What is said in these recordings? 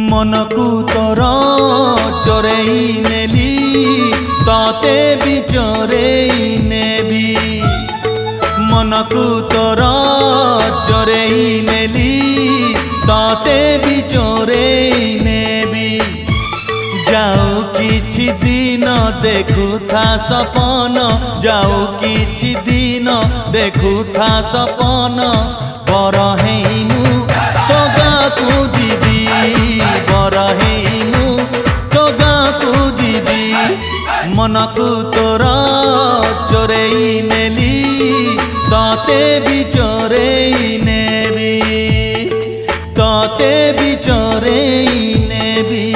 मनकू तोर चोरेई नेली ताते भी चोरेई नेबी मनकू तोर चोरेई नेली ताते भी चोरेई नेबी जाऊ किछि दिन देखुथा सपन जाऊ किछि दिन देखुथा सपन बर हेइनु तो गाँकू जीवी बर हेइनु तो गाँकू जीवी मनकू तोर चोरेई नेली ताते भी चोरेई नेबी ताते भी चोरेई नेबी।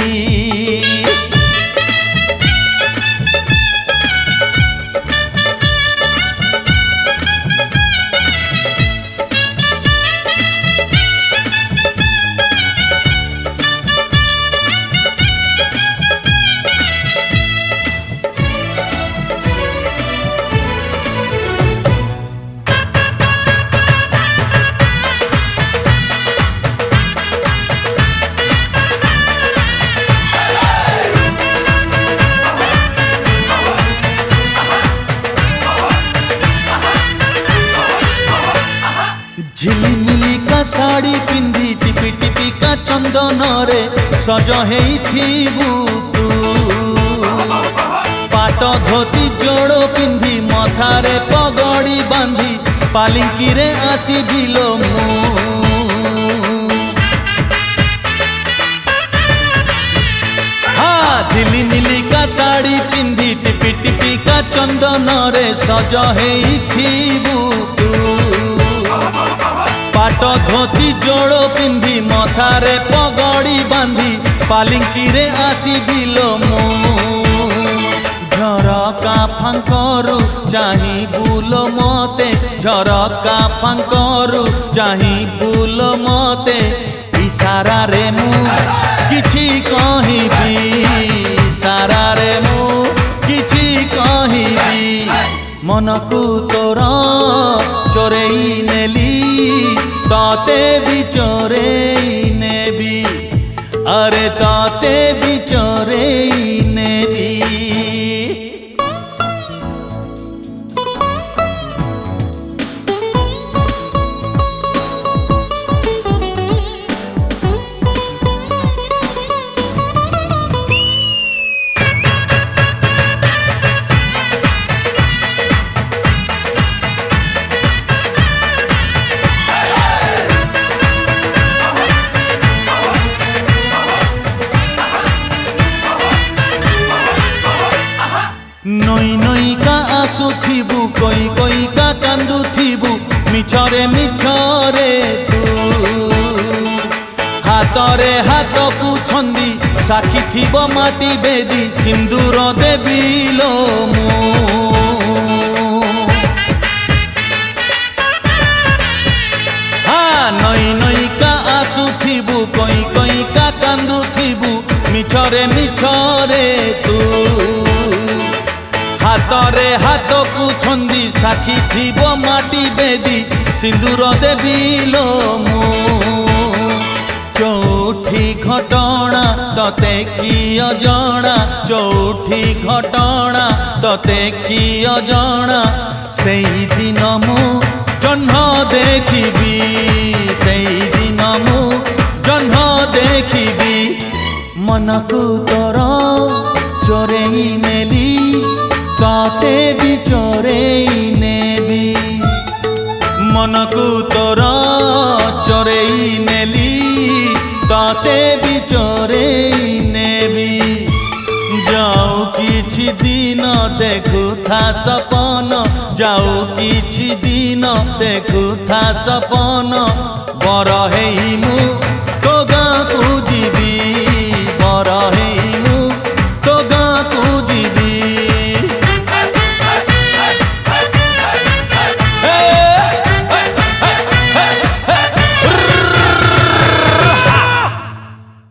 झिलिमिली का साड़ी पिंधी टिपी टिपी का चंदन रे सज हेइथिबु तू पाट धोती जोड़ो पिंधी मथारे पगड़ी बांधी पालिंकी रे आसीबिलो मु हाँ झिलिमिली का साड़ी पिंधी टिपी टिपी का चंदन रे सज हेइथिबु तू पाट धोती जोड़ो पिंधी मथारे पगड़ी बांधी पालिंकी रे आसीबिलो मु झरका फांकरू चाही बुलो मते झरका फांकरू चाही बुलो मते इशारा रे मु किछि कहिबी इशारा रे मु किछि कहिबी मनकू तोर चोरेई नेली ताते भी चोरेई नेबी अरे ताते भी चोरेई नेबी। नई नई का आसुथिबु कोई कोई का कांदुथिबु मिछरे मिछरे तू हातरे हाथ को छंदी साखी थिबो माटी बेदी सिंदूर देबिलो मु हाँ नई नई का आसुथिबु कोई कोई का कांदुथिबु मिछरे मिछरे तू हातरे हाथ को छंदी साखी थिबो माटी बेदी सिंदूर देबिलो मु चौठी घटना तते कि अजणा चौठी घटना तते कि अजणा सेई दिन मु जह्न देखिबी सेई दिन मु जह्न देखिबी मनकू तोर चोरेई नेली ताते भी चोरेई नेबी मनकू तोर चोरेई नेली ताते भी चोरेई नेबी जाऊ किछि दिन देखुथा सपन जाऊ किछि दिन देखुथा सपन बर हेइमु तो गाँकू